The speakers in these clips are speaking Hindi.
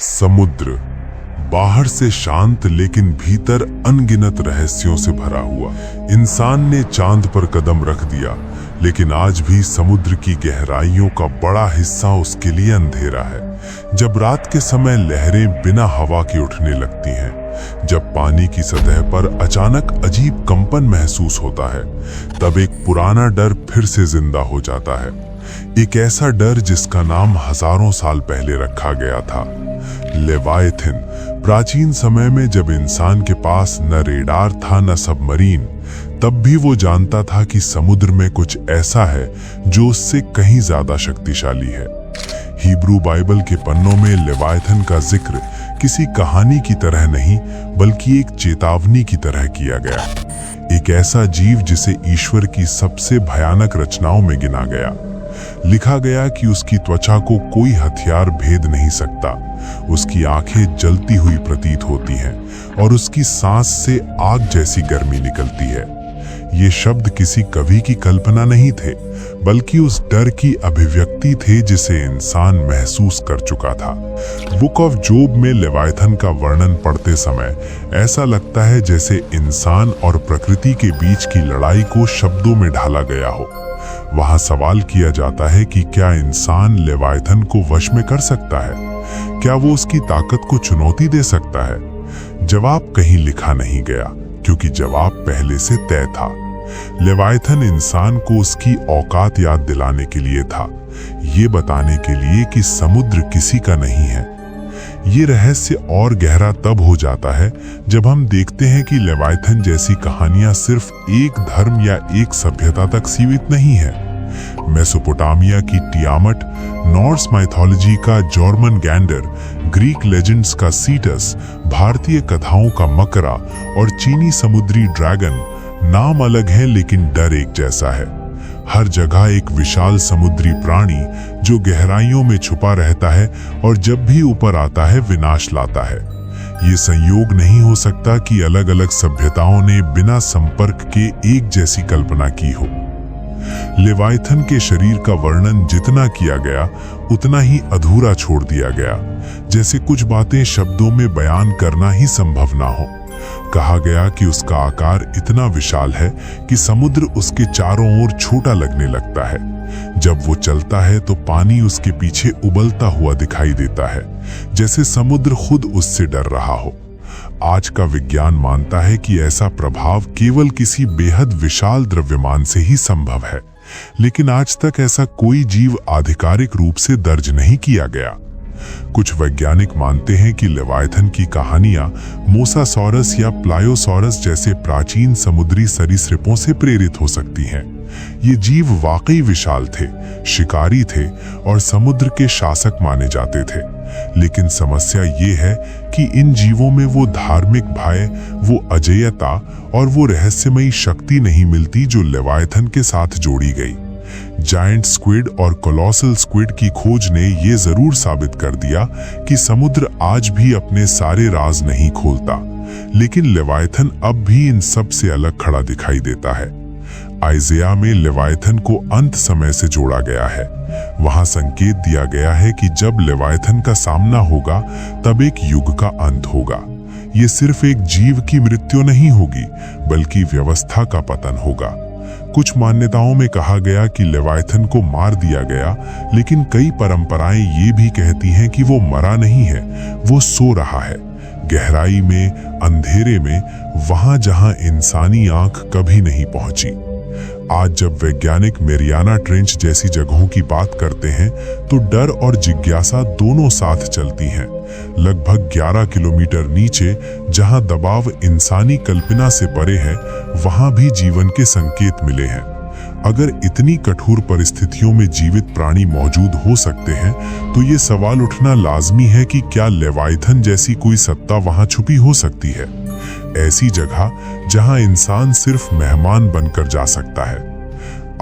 समुद्र बाहर से शांत लेकिन भीतर अनगिनत रहस्यों से भरा हुआ। इंसान ने चांद पर कदम रख दिया, लेकिन आज भी समुद्र की गहराइयों का बड़ा हिस्सा उसके लिए अंधेरा है। जब रात के समय लहरें बिना हवा के उठने लगती हैं, जब पानी की सतह पर अचानक अजीब कंपन महसूस होता है, तब एक पुराना डर फिर से जिंदा हो जाता है। एक ऐसा डर जिसका नाम हजारों साल पहले रखा गया था, लेवायथिन। प्राचीन समय में जब इंसान के पास न रेडार था न सबमरीन, तब भी वो जानता था कि समुद्र में कुछ ऐसा है जो उससे कहीं ज्यादा शक्तिशाली है। हिब्रू बाइबल के पन्नों में लेवायथिन का जिक्र किसी कहानी की तरह नहीं, बल्कि एक चेतावनी की तरह किया गया। एक ऐसा जीव जिसे ईश्वर की सबसे भयानक रचनाओं में गिना गया। लिखा गया कि उसकी त्वचा को कोई हथियार भेद नहीं सकता, उसकी आंखें जलती हुई प्रतीत होती हैं और उसकी सांस से आग जैसी गर्मी निकलती है। ये शब्द किसी कवि की कल्पना नहीं थे, बल्कि उस डर की अभिव्यक्ति थे जिसे इंसान महसूस कर चुका था। बुक ऑफ जोब में लेवायथन का वर्णन पढ़ते समय ऐसा लगता है जैसे इंसान और प्रकृति के बीच की लड़ाई को शब्दों में ढाला गया हो। वहां सवाल किया जाता है कि क्या इंसान लेवायथन को वश में कर सकता है? क्या वो उसकी ताकत को चुनौती दे सकता है? जवाब कहीं लिखा नहीं गया, क्योंकि जवाब पहले से तय था। लेवायथन इंसान को उसकी औकात याद दिलाने के लिए था, ये बताने के लिए कि समुद्र किसी का नहीं है। ये रहस्य और गहरा तब हो जाता है जब हम देखते हैं कि लेवायथन जैसी कहानियां सिर्फ एक धर्म या एक सभ्यता तक सीमित नहीं है। मेसोपोटामिया की टियामट, नॉर्स माइथोलॉजी का जॉर्मनगैंडर, ग्रीक लेजेंड्स का सीटस, भारतीय कथाओं का मकरा और चीनी समुद्री ड्रैगन, नाम अलग है लेकिन डर एक जैसा है। हर जगह एक विशाल समुद्री प्राणी जो गहराइयों में छुपा रहता है और जब भी ऊपर आता है विनाश लाता है। ये संयोग नहीं हो सकता कि अलग अलग सभ्यताओं ने बिना संपर्क के एक जैसी कल्पना की हो। लेवायथन के शरीर का वर्णन जितना किया गया उतना ही अधूरा छोड़ दिया गया, जैसे कुछ बातें शब्दों में बयान करना ही संभव ना हो। कहा गया कि उसका आकार इतना विशाल है कि समुद्र उसके चारों ओर छोटा लगने लगता है। जब वो चलता है तो पानी उसके पीछे उबलता हुआ दिखाई देता है, जैसे समुद्र खुद उससे डर रहा हो। आज का विज्ञान मानता है कि ऐसा प्रभाव केवल किसी बेहद विशाल द्रव्यमान से ही संभव है, लेकिन आज तक ऐसा कोई जीव आधिकारिक रूप से दर्ज नहीं किया गया। कुछ वैज्ञानिक मानते हैं कि लेवायथन की कहानियां मोसासॉरस या प्लायोसॉरस जैसे प्राचीन समुद्री सरीसृपों से प्रेरित हो सकती हैं। ये जीव वाकई विशाल थे, शिकारी थे और समुद्र के शासक माने जाते थे। लेकिन समस्या ये है कि इन जीवों में वो धार्मिक भय, वो अजेयता और वो रहस्यमयी शक्ति नहीं मिलती जो लेवायथन के साथ जोड़ी गई। जायंट स्क्विड और कोलोसल स्क्विड की खोज ने ये जरूर साबित कर दिया कि समुद्र आज भी अपने सारे राज नहीं खोलता, लेकिन लेवायथन अब भी इन सब से अलग खड़ा दिखाई देता है। आइज़िया में लेवायथन को अंत समय से जोड़ा गया है। वहां संकेत दिया गया है कि जब लेवायथन का सामना होगा तब एक युग का अंत होगा। ये सिर्फ एक जीव की मृत्यु नहीं होगी, बल्कि व्यवस्था का पतन होगा। कुछ मान्यताओं में कहा गया कि लेवायथन को मार दिया गया, लेकिन कई परंपराएं ये भी कहती हैं कि वो मरा नहीं है, वो सो रहा है, गहराई में, अंधेरे में, वहां जहां इंसानी आंख कभी नहीं पहुंची। आज जब वैज्ञानिक मेरियाना ट्रेंच जैसी जगहों की बात करते हैं तो डर और जिज्ञासा दोनों साथ चलती हैं। लगभग 11 किलोमीटर नीचे, जहां दबाव इंसानी कल्पना से परे है, वहां भी जीवन के संकेत मिले हैं। अगर इतनी कठोर परिस्थितियों में जीवित प्राणी मौजूद हो सकते हैं, तो ये सवाल उठना लाजमी है कि क्या लेवायथन जैसी कोई सत्ता वहां छुपी हो सकती है, ऐसी जगह जहां इंसान सिर्फ मेहमान बनकर जा सकता है।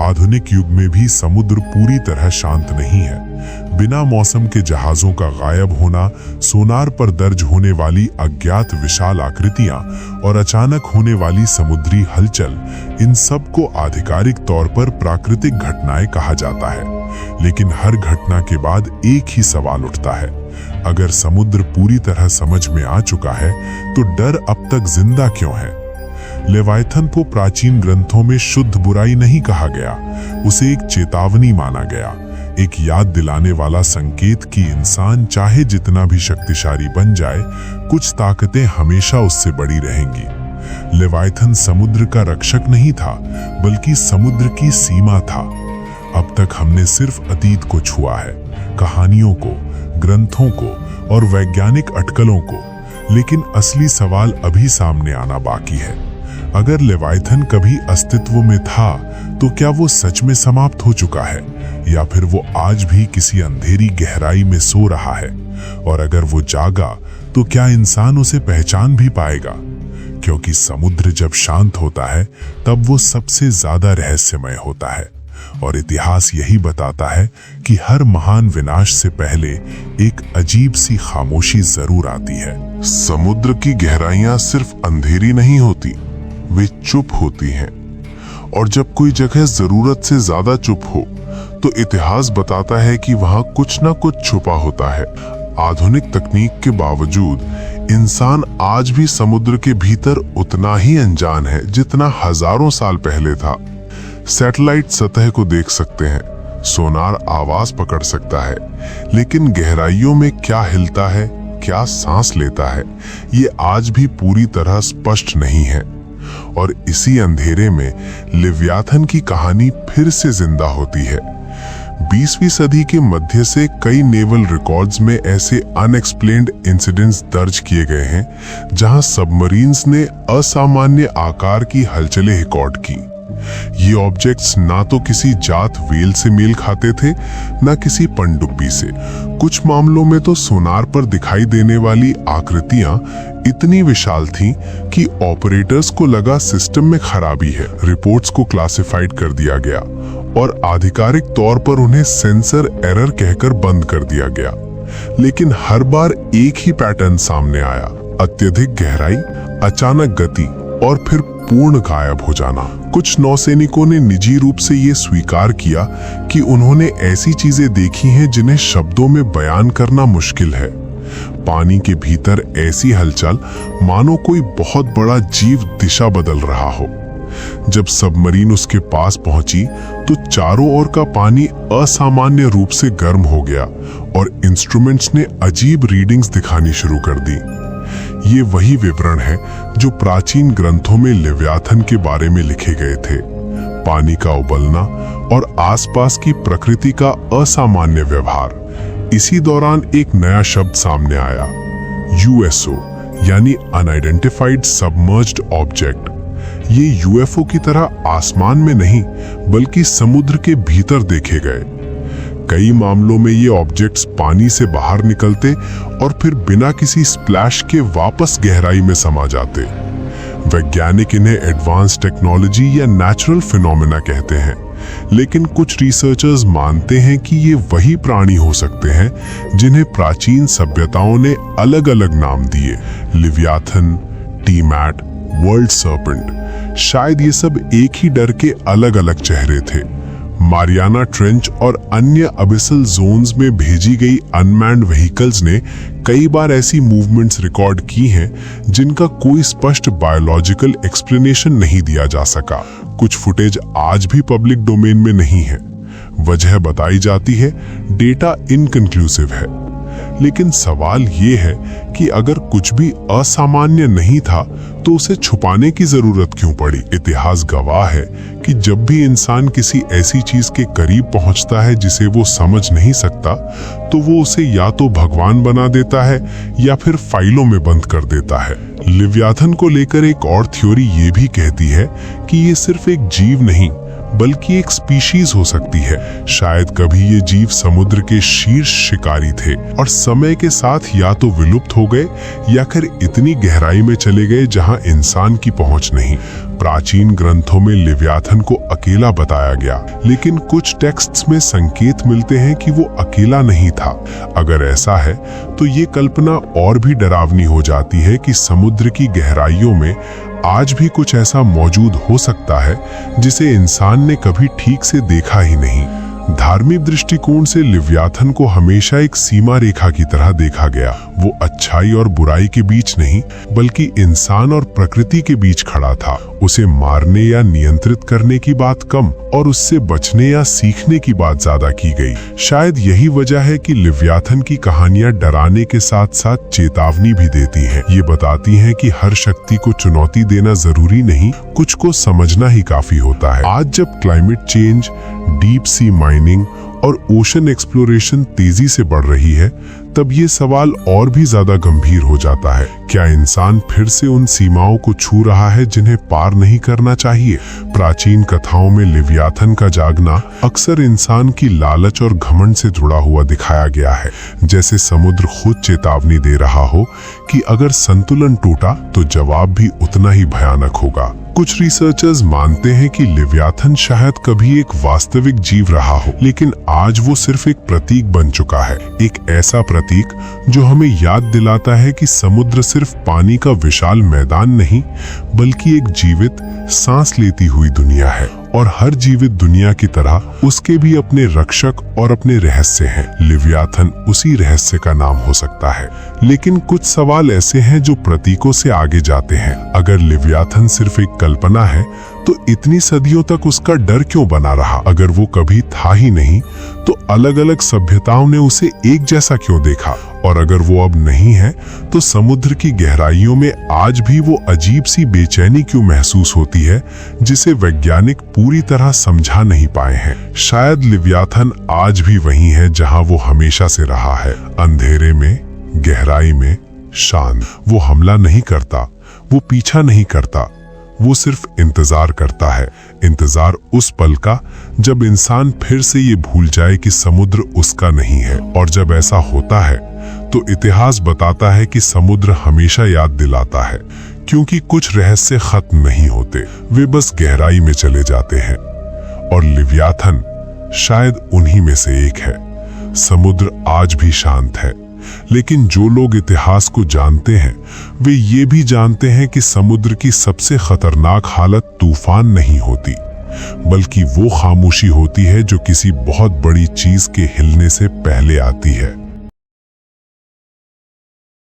आधुनिक युग में भी समुद्र पूरी तरह शांत नहीं है। बिना मौसम के जहाजों का गायब होना, सोनार पर दर्ज होने वाली अज्ञात विशाल आकृतियां और अचानक होने वाली समुद्री हलचल, इन सब को आधिकारिक तौर पर प्राकृतिक घटनाएं कहा जाता है। लेकिन हर घटना के बाद एक ही सवाल उठता है, अगर समुद्र पूरी तरह समझ में आ चुका है तो डर अब तक जिंदा क्यों है? लेवायथन को प्राचीन ग्रंथों में शुद्ध बुराई नहीं कहा गया, उसे एक चेतावनी माना गया, एक याद दिलाने वाला संकेत कि इंसान चाहे जितना भी शक्तिशाली बन जाए, कुछ ताकतें हमेशा उससे बड़ी रहेंगी। लेवायथन समुद्र का रक्षक नहीं था, बल्कि समुद्र की सीमा था। अब तक हमने सिर्फ अतीत को छुआ है, कहानियों को, ग्रंथों को और वैज्ञानिक अटकलों को, लेकिन असली सवाल अभी सामने आना बाकी है। अगर लेवायथन कभी अस्तित्व में था तो क्या वो सच में समाप्त हो चुका है, या फिर वो आज भी किसी अंधेरी गहराई में सो रहा है? और अगर वो जागा तो क्या इंसान उसे पहचान भी पाएगा? क्योंकि समुद्र जब शांत होता है तब वो सबसे ज्यादा रहस्यमय होता है, और इतिहास यही बताता है कि हर महान विनाश से पहले एक अजीब सी खामोशी जरूर आती है। समुद्र की गहराइयां सिर्फ अंधेरी नहीं होती, वे चुप होती हैं। और जब कोई जगह जरूरत से ज्यादा चुप हो तो इतिहास बताता है कि वहां कुछ ना कुछ छुपा होता है। आधुनिक तकनीक के बावजूद इंसान आज भी समुद्र के भीतर उतना ही अनजान है जितना हजारों साल पहले था। सैटेलाइट सतह को देख सकते हैं, सोनार आवाज पकड़ सकता है, लेकिन गहराइयों में क्या हिलता है, क्या सांस लेता है, ये आज भी पूरी तरह स्पष्ट नहीं है। और इसी अंधेरे में लिव्याथन की कहानी फिर से जिंदा होती है। 20वीं सदी के मध्य से कई नेवल रिकॉर्ड्स में ऐसे अनएक्सप्लेन्ड इंसिडेंट्स दर्ज किए गए हैं जहां सबमरीन्स ने असामान्य आकार की हलचलें रिकॉर्ड की। ये ऑब्जेक्ट्स ना तो किसी जात व्हेल से मेल खाते थे, ना किसी पनडुब्बी से। कुछ मामलों में तो सोनार पर दिखाई देने वाली आकृतियां इतनी विशाल थीं कि ऑपरेटर्स को लगा सिस्टम में खराबी है। रिपोर्ट्स को क्लासिफाइड कर दिया गया और आधिकारिक तौर पर उन्हें सेंसर एरर कहकर बंद कर दिया गया। लेकिन हर बार एक ही पैटर्न सामने आया, अत्यधिक गहराई, अचानक गति और फिर पूर्ण गायब हो जाना। कुछ नौसैनिकों ने निजी रूप से ये स्वीकार किया कि उन्होंने ऐसी चीजें देखी हैं जिन्हें शब्दों में बयान करना मुश्किल है। पानी के भीतर ऐसी हलचल मानो कोई बहुत बड़ा जीव दिशा बदल रहा हो। जब सबमरीन उसके पास पहुंची तो चारों ओर का पानी असामान्य रूप से गर्म हो गया और इंस्ट्रूमेंट्स ने अजीब रीडिंग्स दिखानी शुरू कर दी। ये वही विवरण है जो प्राचीन ग्रंथों में लेव्याथन के बारे में लिखे गए थे। पानी का उबलना और आसपास की प्रकृति का असामान्य व्यवहार। इसी दौरान एक नया शब्द सामने आया, यूएसओ यानी अनआइडेंटिफाइड सबमर्ज्ड ऑब्जेक्ट। ये यूएफओ की तरह आसमान में नहीं बल्कि समुद्र के भीतर देखे गए। कई मामलों में ये ऑब्जेक्ट्स पानी से बाहर निकलते और फिर बिना किसी स्प्लैश के वापस गहराई में समा जाते। वैज्ञानिक इन्हें एडवांस टेक्नोलॉजी या नेचुरल फिनोमेना कहते हैं, लेकिन कुछ रिसर्चर्स मानते हैं कि ये वही प्राणी हो सकते हैं जिन्हें प्राचीन सभ्यताओं ने अलग अलग नाम दिए, लिव्याथन, टीमैट, वर्ल्ड सर्पेंट। शायद ये सब एक ही डर के अलग अलग चेहरे थे। मारियाना ट्रेंच और अन्य अबिसल जोन्स में भेजी गई अनमैन्ड व्हीकल्स ने कई बार ऐसी मूवमेंट्स रिकॉर्ड की हैं जिनका कोई स्पष्ट बायोलॉजिकल एक्सप्लेनेशन नहीं दिया जा सका। कुछ फुटेज आज भी पब्लिक डोमेन में नहीं है। वजह बताई जाती है, डेटा इनकंक्लूसिव है। लेकिन सवाल ये है कि अगर कुछ भी असामान्य नहीं था तो उसे छुपाने की जरूरत क्यों पड़ी? इतिहास गवाह है कि जब भी इंसान किसी ऐसी चीज के करीब पहुंचता है जिसे वो समझ नहीं सकता, तो वो उसे या तो भगवान बना देता है या फिर फाइलों में बंद कर देता है। लिव्याथन को लेकर एक और थ्योरी ये भी कहती है कि ये सिर्फ एक जीव नहीं बल्कि एक स्पीशीज हो सकती है। शायद कभी ये जीव समुद्र के शीर्ष शिकारी थे और समय के साथ या तो विलुप्त हो गए या फिर इतनी गहराई में चले गए जहां इंसान की पहुंच नहीं। प्राचीन ग्रंथों में लिव्याथन को अकेला बताया गया, लेकिन कुछ टेक्स्ट्स में संकेत मिलते हैं कि वो अकेला नहीं था। अगर ऐसा है तो ये कल्पना और भी डरावनी हो जाती है कि समुद्र की गहराइयों में आज भी कुछ ऐसा मौजूद हो सकता है जिसे इंसान ने कभी ठीक से देखा ही नहीं। धार्मिक दृष्टिकोण से लिव्याथन को हमेशा एक सीमा रेखा की तरह देखा गया। वो अच्छाई और बुराई के बीच नहीं, बल्कि इंसान और प्रकृति के बीच खड़ा था। उसे मारने या नियंत्रित करने की बात कम और उससे बचने या सीखने की बात ज्यादा की गई। शायद यही वजह है कि लिव्याथन की कहानियां डराने के साथ साथ चेतावनी भी देती हैं। ये बताती हैं कि हर शक्ति को चुनौती देना जरूरी नहीं, कुछ को समझना ही काफी होता है। आज जब climate change, deep sea mining और ओशन एक्सप्लोरेशन तेजी से बढ़ रही है, तब ये सवाल और भी ज्यादा गंभीर हो जाता है। क्या इंसान फिर से उन सीमाओं को छू रहा है जिन्हें पार नहीं करना चाहिए? प्राचीन कथाओं में लिव्याथन का जागना अक्सर इंसान की लालच और घमंड से जुड़ा हुआ दिखाया गया है, जैसे समुद्र खुद चेतावनी दे रहा हो कि अगर संतुलन टूटा तो जवाब भी उतना ही भयानक होगा। कुछ रिसर्चर्स मानते हैं कि लिव्याथन शायद कभी एक वास्तविक जीव रहा हो, लेकिन आज वो सिर्फ एक प्रतीक बन चुका है। एक ऐसा प्रतीक जो हमें याद दिलाता है कि समुद्र सिर्फ पानी का विशाल मैदान नहीं, बल्कि एक जीवित, सांस लेती हुई दुनिया है। और हर जीवित दुनिया की तरह उसके भी अपने रक्षक और अपने रहस्य हैं। लिव्याथन उसी रहस्य का नाम हो सकता है। लेकिन कुछ सवाल ऐसे हैं जो प्रतीकों से आगे जाते हैं। अगर लिव्याथन सिर्फ एक कल्पना है, तो इतनी सदियों तक उसका डर क्यों बना रहा? अगर वो कभी था ही नहीं, तो अलग अलग सभ्यताओं ने उसे एक जैसा क्यों देखा? और अगर वो अब नहीं है, तो समुद्र की गहराइयों में आज भी वो अजीब सी बेचैनी क्यों महसूस होती है, जिसे वैज्ञानिक पूरी तरह समझा नहीं पाए हैं? शायद लिव्याथन आज भी वही है जहां वो हमेशा से रहा है, अंधेरे में, गहराई में, शांत। वो हमला नहीं करता, वो पीछा नहीं करता, वो सिर्फ इंतजार करता है। इंतजार उस पल का जब इंसान फिर से ये भूल जाए कि समुद्र उसका नहीं है। और जब ऐसा होता है, तो इतिहास बताता है कि समुद्र हमेशा याद दिलाता है, क्योंकि कुछ रहस्य खत्म नहीं होते, वे बस गहराई में चले जाते हैं। और लिव्याथन शायद उन्हीं में से एक है। समुद्र आज भी शांत है, लेकिन जो लोग इतिहास को जानते हैं, वे ये भी जानते हैं कि समुद्र की सबसे खतरनाक हालत तूफान नहीं होती, बल्कि वो खामोशी होती है जो किसी बहुत बड़ी चीज के हिलने से पहले आती है।